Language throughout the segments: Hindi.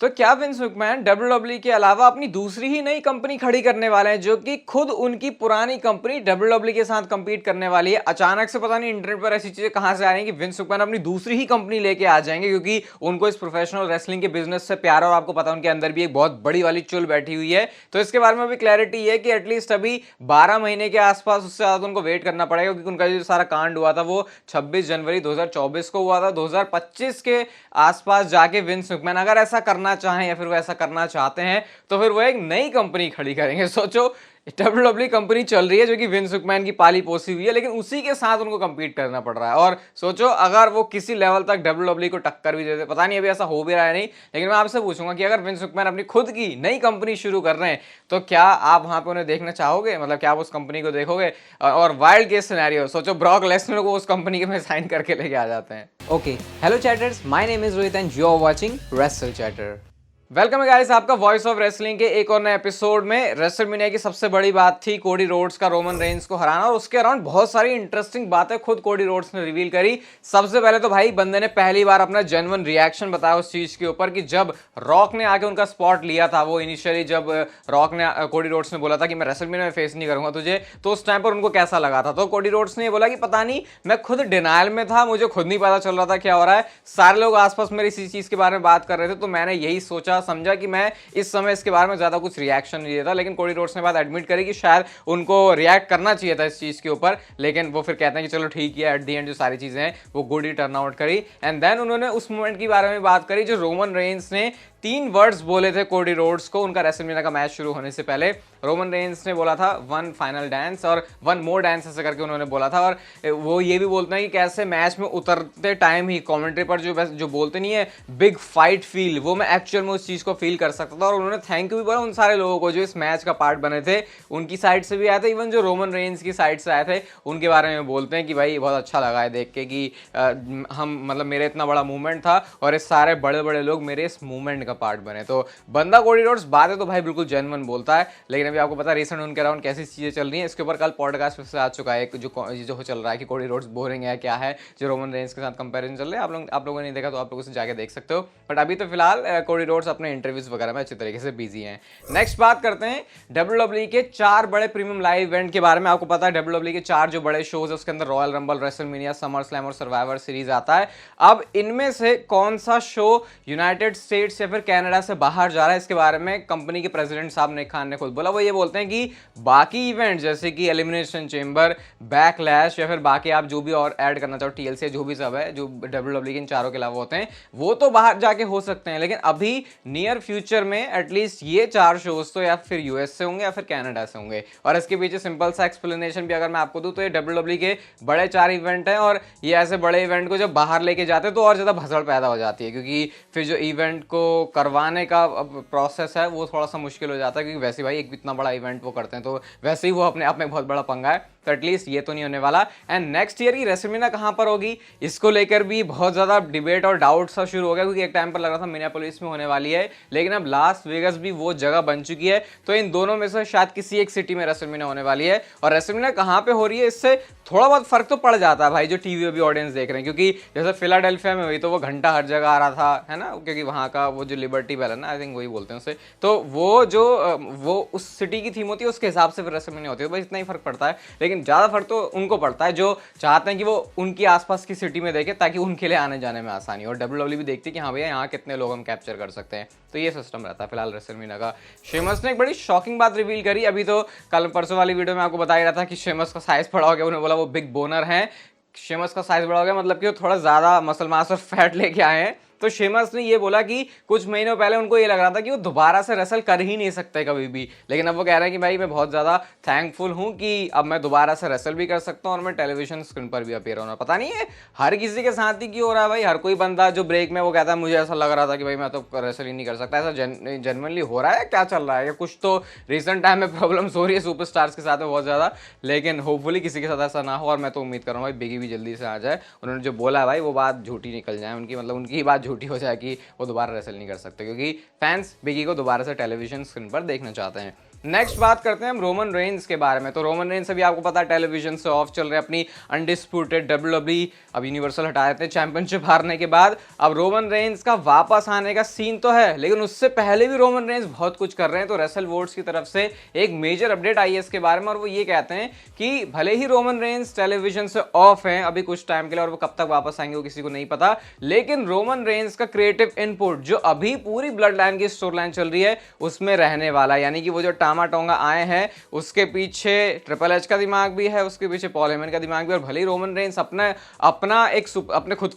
तो क्या विंस मैकमैन डब्ल्यूडब्ल्यूई के अलावा अपनी दूसरी ही नई कंपनी खड़ी करने वाले हैं, जो कि खुद उनकी पुरानी कंपनी डब्ल्यूडब्ल्यूई के साथ कंपीट करने वाली है। अचानक से पता नहीं इंटरनेट पर ऐसी चीजें कहां से आ रही हैं कि विंस मैकमैन अपनी दूसरी ही कंपनी लेके आ जाएंगे, क्योंकि उनको इस प्रोफेशनल रेसलिंग के बिजनेस से प्यार है और आपको पता है उनके अंदर भी एक बहुत बड़ी वाली चुल बैठी हुई है। तो इसके बारे में भी क्लैरिटी है कि एटलीस्ट अभी 12 महीने के आसपास, उससे ज्यादा उनको वेट करना पड़ेगा, क्योंकि उनका जो सारा कांड हुआ था वो 26 जनवरी 2024 को हुआ था। 2025 के आसपास जाके विंस मैकमैन अगर ऐसा करना चाहें या फिर वो ऐसा करना चाहते हैं तो फिर वो एक नई कंपनी खड़ी करेंगे। सोचो, डब्ल्यूडब्ल्यूई कंपनी चल रही है जो कि विंस मैकमैन की पाली पोसी हुई है, लेकिन उसी के साथ उनको कंपीट करना पड़ रहा है। और सोचो, अगर वो किसी लेवल तक डब्ल्यूडब्ल्यूई को टक्कर भी देते, पता नहीं अभी ऐसा हो भी रहा है नहीं, लेकिन मैं आपसे पूछूंगा कि अगर विंस मैकमैन अपनी खुद की नई कंपनी शुरू कर रहे हैं तो क्या आप वहां पे उन्हें देखना चाहोगे? मतलब क्या आप उस कंपनी को देखोगे? और वाइल्ड केस सिनेरियो सोचो, ब्रॉक लेसनर को उस कंपनी के में साइन करके लेके आ जाते हैं। Okay, hello chatters, my name is Rohit and you are watching wrestle chatter. Welcome है गाइस, आपका वॉइस ऑफ रेसलिंग के एक और नए एपिसोड में। रेसलमेनिया की सबसे बड़ी बात थी कोडी रोड्स का रोमन रेंस को हराना, और उसके अराउंड बहुत सारी इंटरेस्टिंग बातें खुद कोडी रोड्स ने रिवील करी। सबसे पहले तो भाई बंदे ने पहली बार अपना जेन्युइन रिएक्शन बताया उस चीज के ऊपर कि जब रॉक ने आके उनका स्पॉट लिया था। वो इनिशियली जब रॉक ने कोडी रोड्स ने बोला था कि मैं रेसलमेनिया में फेस नहीं करूंगा तुझे, तो उस टाइम पर उनको कैसा लगा था। तो कोडी रोड्स ने ये बोला कि पता नहीं, मैं खुद डिनायल में था, मुझे खुद नहीं पता चल रहा था क्या हो रहा है। सारे लोग आसपास मेरी इसी चीज के बारे में बात कर रहे थे, तो मैंने यही सोचा समझा कि मैं इस समय इसके बारे में ज्यादा कुछ रिएक्शन नहीं देता। लेकिन कोडी रोड्स ने बात एडमिट करी कि शायद उनको रिएक्ट करना चाहिए था इस चीज के ऊपर, लेकिन वो फिर कहते हैं कि चलो ठीक है, एट द एंड जो सारी चीजें हैं वो गुड ही टर्न आउट करी। एंड देन उन्होंने उस मोमेंट के बारे में बात करी जो रोमन रेंस ने 3 वर्ड्स बोले थे कोडी रोड्स को उनका रेसलमेनिया का मैच शुरू होने से पहले। रोमन रेंस ने बोला था वन फाइनल डांस और वन मोर डांस, ऐसे करके उन्होंने बोला था। और वो ये भी बोलते हैं कि कैसे मैच में उतरते टाइम ही कमेंट्री पर जो बोलते नहीं है बिग फाइट फील, वो मैं एक्चुअल में उस चीज को फील कर सकता था। और उन्होंने थैंक यू भी बोला उन सारे लोगों को जो इस मैच का पार्ट बने थे, उनकी साइड से भी आए थे, इवन जो रोमन रेंस की साइड से आए थे उनके बारे में बोलते हैं कि भाई बहुत अच्छा लगा है देख के कि हम मतलब मेरे इतना बड़ा मूवमेंट था और इस सारे बड़े बड़े लोग मेरे इस मूवमेंट का पार्ट बने। तो बंदा कोडी रोड्स बातें तो भाई बिल्कुल जेन्युइन बोलता है, लेकिन अभी आपको पता है रिसेंट उनके अराउंड कैसी चीजें चल रही हैं, इसके ऊपर कल पॉडकास्ट से आ चुका है जो चल रहा है कि कोडी रोड्स बोरिंग है क्या है, जो रोमन रेंस के साथ कंपैरिजन चल रहा है। आप लोगों ने नहीं देखा तो आप लोगों से जाके देख सकते हो। बट अभी तो फिलहाल कोडी रोड्स अपने इंटरव्यूज वगैरह में अच्छी तरीके से बिजी हैं। नेक्स्ट बात करते हैं डब्ल्यूडब्ल्यूई के 4 बड़े प्रीमियम लाइव इवेंट के बारे में। आपको पता है डब्ल्यूडब्ल्यूई के 4 जो बड़े शोज है उसके अंदर royal rumble, WrestleMania, summer slam और सर्वाइवर सीरीज आता है। अब इनमें से कौन सा शो यूनाइटेड स्टेट्स या फिर कनाडा से बाहर जा रहा है, इसके बारे में कंपनी के प्रेसिडेंट साहब निक खान ने खुद बोला। वो ये बोलते हैं कि बाकी इवेंट जैसे कि एलिमिनेशन चेंबर, बैकलैश या फिर बाकी आप जो भी और ऐड करना चाहो, टीएलसी जो भी सब है जो डब्ल्यूडब्ल्यूई के इन चारों के अलावा होते हैं, वो तो बाहर जाके हो सकते हैं। लेकिन अभी नियर फ्यूचर में एटलीस्ट ये 4 शोज तो या फिर यूएस से होंगे या फिर कनाडा से होंगे। और इसके पीछे सिंपल सा एक्सप्लेनेशन भी अगर मैं आपको दूं तो ये डब्ल्यूडब्ल्यूई के बड़े 4 इवेंट हैं, और ये ऐसे बड़े इवेंट को जब बाहर लेके जाते हैं तो और ज्यादा भसड़ पैदा हो जाती है, क्योंकि फिर जो इवेंट को करवाने का प्रोसेस है वो थोड़ा सा मुश्किल हो जाता है, क्योंकि वैसे भाई एक इतना बड़ा इवेंट वो करते हैं तो वैसे ही वो अपने आप में बहुत बड़ा पंगा है। तो एटलीस्ट ये तो नहीं होने वाला। एंड नेक्स्ट ईयर की रेसलमेनिया कहां पर होगी, इसको लेकर भी बहुत ज्यादा डिबेट और डाउट सा शुरू हो गया, क्योंकि एक टाइम पर लग रहा था मिनियापोलिस में होने वाली है, लेकिन अब लास वेगस भी वो जगह बन चुकी है। तो इन दोनों में से शायद किसी एक सिटी में रेसलमेनिया होने वाली है। और रेसलमेनिया कहां पे हो रही है इससे थोड़ा बहुत फर्क तो पड़ जाता है भाई, जो टीवी भी ऑडियंस देख रहे हैं, क्योंकि जैसे फिलाडेल्फिया में हुई तो वो घंटा हर जगह आ रहा था, है ना, क्योंकि वहां का वो जो लिबर्टी बेल है ना, आई थिंक वही बोलते हैं उसे, तो वो उस सिटी की थीम होती है, उसके हिसाब से फिर रेसलमेनिया होती है। बस इतना ही फर्क पड़ता है, लेकिन ज्यादा फर्क तो उनको पड़ता है जो चाहते हैं कि वो उनकी आसपास की सिटी में देखे ताकि उनके लिए आने जाने में आसानी हो। और डब्ल्यूडब्ल्यूई भी देखती है कि हाँ भैया यहाँ कितने लोग हम कैप्चर कर सकते हैं, तो ये सिस्टम रहता है फिलहाल रेसलमेनिया का। शेमस ने एक बड़ी शॉकिंग बात रिवील करी। अभी तो कल परसों वाली वीडियो में आपको बताया रहा था कि शेमस का साइज बड़ा हो गया, उन्होंने बोला वो बिग बोनर है। शेमस का साइज बड़ा हो गया मतलब कि वो थोड़ा ज्यादा मसल मास और फैट लेके आए हैं। तो शेमस ने ये बोला कि कुछ महीनों पहले उनको ये लग रहा था कि वो दोबारा से रेसल कर ही नहीं सकते कभी भी, लेकिन अब वो कह रहे हैं कि भाई मैं बहुत ज़्यादा थैंकफुल हूँ कि अब मैं दोबारा से रेसल भी कर सकता हूँ और मैं टेलीविजन स्क्रीन पर भी अपीयर होना। पता नहीं है हर किसी के साथ ही क्यों हो रहा है भाई, हर कोई बंदा जो ब्रेक में वो कहता है मुझे ऐसा लग रहा था कि भाई मैं तो रेसल ही नहीं कर सकता, ऐसा जनरली हो रहा है, क्या चल रहा है? या कुछ तो रिसेंट टाइम में प्रॉब्लम्स हो रही है सुपरस्टार्स के साथ में बहुत ज़्यादा, लेकिन होपफुली किसी के साथ ऐसा ना हो। और मैं तो उम्मीद कर रहा हूँ भाई बिगी भी जल्दी से आ जाए, उन्होंने जो बोला है भाई वो बात झूठी निकल जाए उनकी, मतलब उनकी ही बात झूठी हो जाए कि वो दोबारा रेसल नहीं कर सकते, क्योंकि फैंस बिगी को दोबारा से टेलीविजन स्क्रीन पर देखना चाहते हैं। नेक्स्ट बात करते हैं हम रोमन रेंस के बारे में। तो रोमन रेंस अभी आपको पता है टेलीविजन से ऑफ चल रहे हैं अपनी अनडिस्प्यूटेड डब्ल्यूडब्ल्यूई, अब यूनिवर्सल हटा देते हैं चैंपियनशिप हारने के बाद। अब रोमन रेंस का वापस आने का सीन तो है, लेकिन उससे पहले भी रोमन रेंस बहुत कुछ कर रहे हैं। तो रेसल वोर्ड्स की तरफ से एक मेजर अपडेट आई है इसके बारे में, और वो ये कहते हैं कि भले ही रोमन रेंस टेलीविजन से ऑफ हैं अभी कुछ टाइम के लिए, और वो कब तक वापस आएंगे वो किसी को नहीं पता, लेकिन रोमन रेंस का क्रिएटिव इनपुट जो अभी पूरी ब्लड लाइन की स्टोरी लाइन चल रही है उसमें रहने वाला है। यानी कि वो जो टामाटोंगा आए हैं उसके पीछे ट्रिपल एच का दिमाग भी है, उसके पीछे पॉल हेमन का दिमाग भी, और भले ही रोमन रेंस अपना एक अपने खुद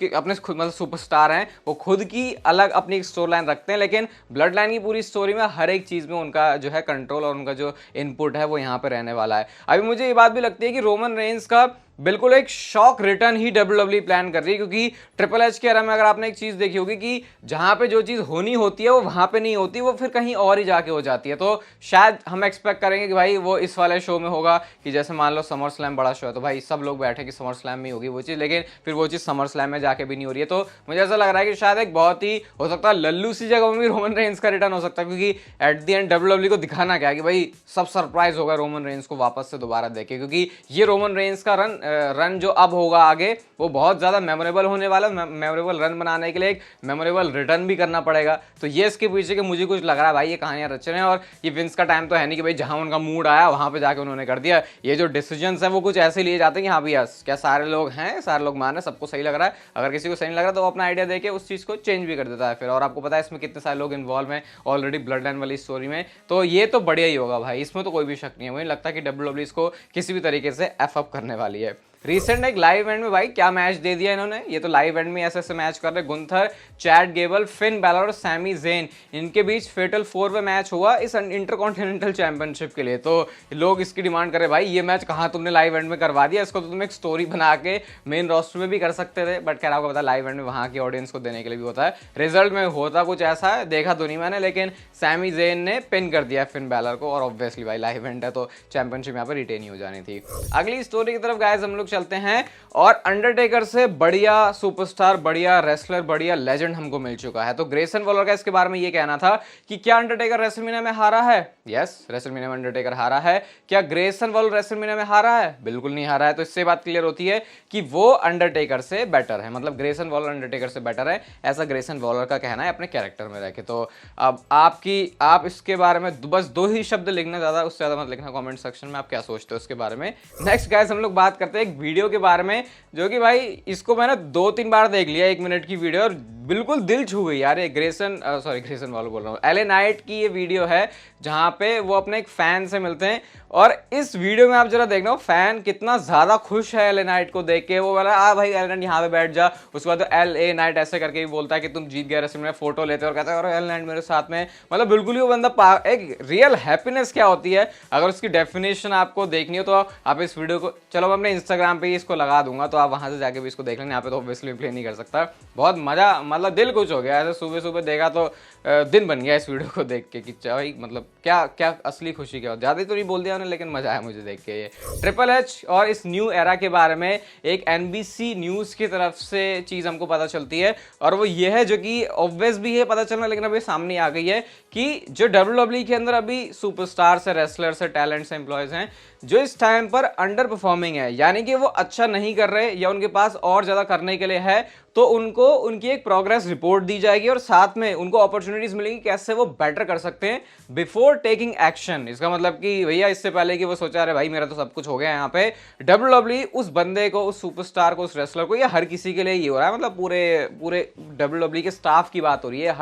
मतलब सुपरस्टार हैं, वो खुद की अलग अपनी एक स्टोरी लाइन रखते हैं, लेकिन ब्लड लाइन की पूरी स्टोरी में हर एक चीज में उनका जो है कंट्रोल और उनका जो इनपुट है वो यहाँ पे रहने वाला है। अभी मुझे ये बात भी लगती है कि रोमन रेंस का बिल्कुल एक शॉक रिटर्न ही डब्ल्यूडब्ल्यूई प्लान कर रही है, क्योंकि ट्रिपल एच के एरा में अगर आपने एक चीज देखी होगी कि जहां पे जो चीज होनी होती है वो वहां पे नहीं होती, वो फिर कहीं और ही जाके हो जाती है। तो शायद हम एक्सपेक्ट करेंगे कि भाई वो इस वाले शो में होगा कि जैसे मान लो समर स्लैम बड़ा शो है तो भाई सब लोग बैठे कि समर स्लैम में होगी वो चीज, लेकिन फिर वो चीज समर स्लैम में जाके भी नहीं हो रही है। तो मुझे ऐसा लग रहा है कि शायद एक बहुत ही हो सकता है लल्लू सी जगह में भी रोमन रेंस का रिटर्न हो सकता है, क्योंकि एट द एंड डब्ल्यूडब्ल्यूई को दिखाना क्या है कि भाई सब सरप्राइज होगा रोमन रेंस को वापस से दोबारा देखे, क्योंकि ये रोमन रेंस का रन जो होगा आगे वो बहुत ज्यादा मेमोरेबल होने वाला। मेमोरेबल रन बनाने के लिए एक मेमोरेबल रिटर्न भी करना पड़ेगा। तो ये इसके पीछे के मुझे कुछ लग रहा है भाई ये कहानियां रच रहे हैं, और ये विंस का टाइम तो है नहीं कि भाई जहां उनका मूड आया वहां पे जाके उन्होंने कर दिया। ये जो डिसीजंस है वो कुछ ऐसे लिए जाते हैं कि हाँ भैया क्या सारे लोग हैं, सारे लोग मान रहे, सबको सही लग रहा है, अगर किसी को सही नहीं लग रहा तो वो अपना आइडिया देके उस चीज को चेंज भी कर देता है फिर। और आपको पता है इसमें कितने सारे लोग इन्वॉल्व हैं ऑलरेडी ब्लड लाइन वाली स्टोरी में, तो ये तो बढ़िया ही होगा भाई, इसमें तो कोई भी शक नहीं है। मुझे लगता है कि डब्ल्यूडब्ल्यूई इसको किसी भी तरीके से एफ अप करने वाली है। रिसेंट एक लाइव इवेंट में भाई क्या मैच दे दिया इन्होंने, ये तो लाइव इवेंट में ऐसे मैच कर रहे Gunther, Chad Gable, Finn Balor और सैमी ज़ेन, इनके बीच फेटल 4 में मैच हुआ इस इंटरकॉन्टिनेंटल चैंपियनशिप के लिए। तो लोग इसकी डिमांड कर रहे भाई ये मैच कहाँ तुमने लाइव इवेंट में करवा दिया, इसको तो तुम एक स्टोरी बना के मेन रोस्टर में भी कर सकते थे, बट खैर आपको पता लाइव इवेंट में वहाँ की ऑडियंस को देने के लिए भी होता है। रिजल्ट में होता कुछ ऐसा है, देखा तो नहीं मैंने, लेकिन सैमी ज़ेन ने पिन कर दिया फिन बैलर को, और ऑब्वियसली भाई लाइव इवेंट है तो चैंपियनशिप यहाँ पर रिटेन ही हो जानी थी। अगली स्टोरी की तरफ गाइस हम लोग चलते हैं, और अंडरटेकर से बढ़िया सुपरस्टार, बढ़िया रेसलर, बढ़िया लेजेंड हमको मिल चुका है। तो ग्रेसन वॉलर का इसके बारे में ये कहना था कि क्या अंडरटेकर रेसलमेनिया में हारा है? यस, रेसलमेनिया में अंडरटेकर हारा है। क्या ग्रेसन वॉलर रेसलमेनिया में हारा है? बिल्कुल नहीं हारा है। तो इससे बात क्लियर होती है कि वो अंडरटेकर से बेटर है, मतलब ग्रेसन वॉलर अंडरटेकर से बेटर है, ऐसा ग्रेसन वॉलर का कहना है अपने कैरेक्टर में रह के। तो अब आप इसके बारे में बस 2 ही शब्द लिखना, ज्यादा उससे ज्यादा मत लिखना कमेंट सेक्शन में, आप क्या सोचते हो इसके बारे में। नेक्स्ट गाइस हम लोग बात करते हैं एक वीडियो के बारे में, जो कि भाई इसको मैंने 2-3 बार देख लिया, 1 मिनट की वीडियो, और बिल्कुल दिल छू गई यार। ये ग्रेसन वालों बोल रहा हूँ, एले नाइट की ये वीडियो है जहाँ पे वो अपने एक फैन से मिलते हैं, और इस वीडियो में आप जरा देखना फैन कितना ज्यादा खुश है एले नाइट को देख के। वो बोला आ भाई एले नाइट यहाँ पे बैठ जा, उसके बाद तो एल नाइट ऐसे करके भी बोलता है कि तुम जीत गए रेसलमेनिया, फोटो लेते और कहता है और एल नाइट मेरे साथ में, मतलब बिल्कुल ही वो बंदा एक रियल हैप्पीनेस क्या होती है अगर उसकी डेफिनेशन आपको देखनी हो तो आप इस वीडियो को, चलो मैं अपने इंस्टाग्राम पे इसको लगा दूंगा तो आप वहां से जाके भी इसको देख लेना। यहाँ पे तो ऑब्वियसली प्ले नहीं कर सकता, बहुत मजा, मतलब दिल कुछ हो गया ऐसे, सुबह सुबह देखा तो दिन बन गया इस वीडियो को देख के कि भाई मतलब क्या क्या असली खुशी क्या हो। ज्यादा तो नहीं बोल दिया उन्होंने, लेकिन मजा आया मुझे देख के। ये ट्रिपल एच और इस न्यू एरा के बारे में एक एनबीसी न्यूज की तरफ से चीज हमको पता चलती है, और वो ये है जो कि ऑब्वियस भी है पता चलना, लेकिन अभी सामने आ गई है कि जो डब्ल्यूडब्ल्यूई के अंदर अभी सुपरस्टार से, रेसलर से, टैलेंट से, एम्प्लॉयज हैं जो इस टाइम पर अंडर परफॉर्मिंग है, यानी कि वो अच्छा नहीं कर रहे या उनके पास और ज्यादा करने के लिए है, तो उनको उनकी एक प्रोग्रेस रिपोर्ट दी जाएगी और साथ में उनको अपॉर्चुनिटीज मिलेंगी कैसे वो बेटर कर सकते हैं बिफोर टेकिंग एक्शन। इसका मतलब कि भैया इससे पहले कि वो सोचा रहे भाई मेरा तो सब कुछ हो गया, यहाँ पे डब्ल्यूडब्ल्यूई उस बंदे को, उस सुपरस्टार को, उस रेसलर को, या हर किसी के लिए ये हो रहा है, मतलब पूरे डब्ल्यूडब्ल्यूई के स्टाफ की बात हो रही है,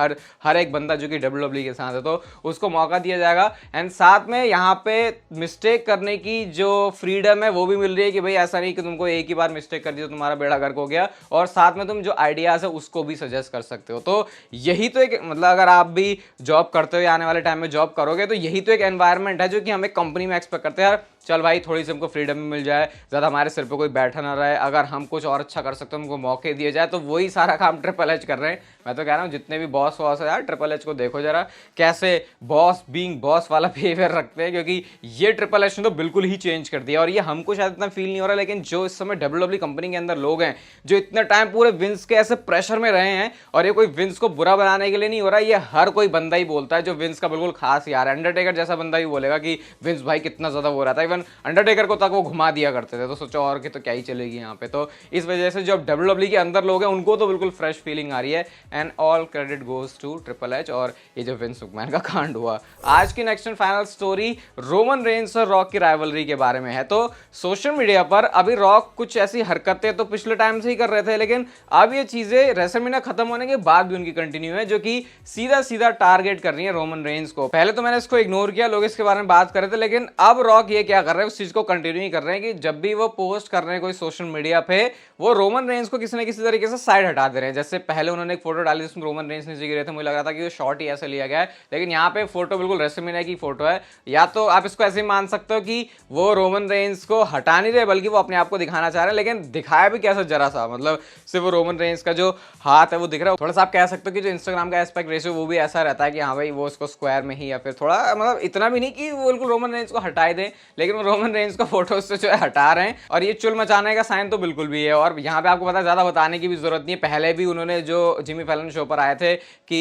हर एक बंदा जो कि डब्ल्यूडब्ल्यूई के साथ है तो उसको मौका दिया जाएगा। एंड साथ में यहाँ पे मिस्टेक करने की जो फ्रीडम है वो भी मिल रही है कि भाई ऐसा नहीं कि तुमको एक ही बार मिस्टेक कर दी तो तुम्हारा बेड़ा गर्क हो गया, और साथ में तुम जो आइडियाज है उसको भी सजेस्ट कर सकते हो। तो यही तो एक, मतलब अगर आप भी जॉब करते हो या आने वाले टाइम में जॉब करोगे तो यही तो एक एनवायरनमेंट है जो कि हम एक कंपनी में एक्सपेक्ट करते हैं यार। चल भाई थोड़ी सी हमको फ्रीडम मिल जाए, ज़्यादा हमारे सिर पे कोई बैठा ना रहे, अगर हम कुछ और अच्छा कर सकते हैं हमको मौके दिए जाए, तो वही सारा काम ट्रिपल एच कर रहे हैं। मैं तो कह रहा हूँ जितने भी बॉस वॉस है यार, ट्रिपल एच को देखो जरा कैसे बॉस बीइंग बॉस वाला बिहेवियर रखते हैं, क्योंकि ये ट्रिपल एच ने तो बिल्कुल ही चेंज कर दिया। और ये हमको शायद इतना फील नहीं हो रहा, लेकिन जो इस समय डब्ल्यूडब्ल्यू कंपनी के अंदर लोग हैं जो इतना टाइम पूरे विंस के ऐसे प्रेशर में रहे हैं, और ये कोई विंस को बुरा बनाने के लिए नहीं हो रहा, ये हर कोई बंदा ही बोलता है जो विंस का बिल्कुल खास यार है। अंडरटेकर जैसा बंदा भी बोलेगा कि विंस भाई कितना ज्यादा वो रहा था, इवन अंडरटेकर को तक वो घुमा दिया करते थे, तो सोचो और की तो क्या ही चलेगी यहाँ पे। तो इस वजह से जो डब्ल्यूडब्ल्यू के अंदर लोग हैं उनको तो बिल्कुल फ्रेश फीलिंग आ रही है, and all credit goes to triple H और ये जो विंस मैकमैन का कांड हुआ। आज की next and final story Roman Reigns और रॉक की राइवलरी के बारे में है। तो सोशल मीडिया पर अभी रॉक कुछ ऐसी हरकतें तो पिछले टाइम से ही कर रहे थे, लेकिन अब ये चीजें रेसलमेनिया खत्म होने के बाद भी उनकी कंटिन्यू है, जो कि सीधा सीधा टारगेट कर रही है रोमन रेंस को। पहले तो मैंने इसको इग्नोर किया, लोग इसके बारे में बात कर रहे थे, लेकिन अब रॉक ये क्या कर रहे हैं उस चीज को कंटिन्यू ही कर रहे हैं कि जब भी वो पोस्ट कर रहे हैं कोई सोशल मीडिया पे, वो रोमन रेंस को किसी न किसी तरीके से साइड हटा दे रहे हैं। जैसे पहले उन्होंने एक फोटो डाली जिसमें रोमन रेंस नीचे गिरे थे, मुझे लग रहा था कि वो शॉट ही ऐसे लिया गया है, लेकिन यहाँ पे फोटो बिल्कुल रेसलमेनिया की फोटो है। या तो आप इसको ऐसे मान सकते हो कि वो रोमन रेंस को हटा नहीं रहे, बल्कि वो अपने आप को दिखाना चाह रहे हैं, लेकिन दिखाया भी कैसा जरा सा, मतलब सिर्फ वो रोमन रेंस का जो हाथ है वो दिख रहा है। थोड़ा सा आप कह सकते हो कि जो इंस्टाग्राम का एस्पेक्ट रेशियो वो भी ऐसा रहता है कि हाँ भाई वो उसको स्क्वायर में ही, या फिर थोड़ा मतलब इतना भी नहीं कि वो बिल्कुल रोमन रेंस को हटाए दें, लेकिन वो रोमन रेंस को फोटो से जो है हटा रहे हैं, और ये चुल मचाने का साइन तो बिल्कुल भी है। और यहाँ पे आपको पता है ज्यादा बताने की भी जरूरत नहीं है, पहले भी उन्होंने जो जिमी फैलन शो पर आए थे कि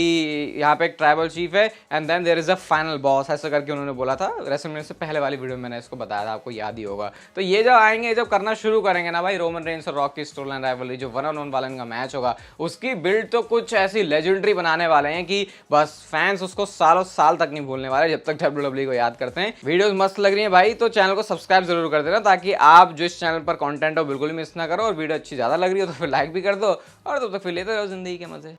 यहाँ पे एक ट्राइबल चीफ है and then there is a final boss, ऐसा करके उन्होंने बोला था। रेसलमेनिया से पहले वाली वीडियो में मैंने इसको बताया था, आपको याद ही होगा। तो ये जब आएंगे, जब करना शुरू करेंगे ना भाई रोमन रेंस और रॉक की स्टोरी लाइन राइवलरी, जो 1-on-1 वाला इनका मैच होगा, उसकी बिल्ड तो कुछ ऐसी लेजेंडरी बनाने वाले हैं कि बस फैंस उसको सालों साल तक नहीं भूलने वाले जब तक डब्ल्यूडब्ल्यू को याद करते हैं। वीडियोस मस्त लग रही है भाई, तो चैनल को सब्सक्राइब जरूर कर देना, ताकि आप जो इस चैनल पर कंटेंट हो बिल्कुल मिस ना करो, और वीडियो अच्छी ज्यादा लग रही हो तो फिर लाइक भी कर दो, और तब तक फिर लेते रहो जिंदगी के मजे।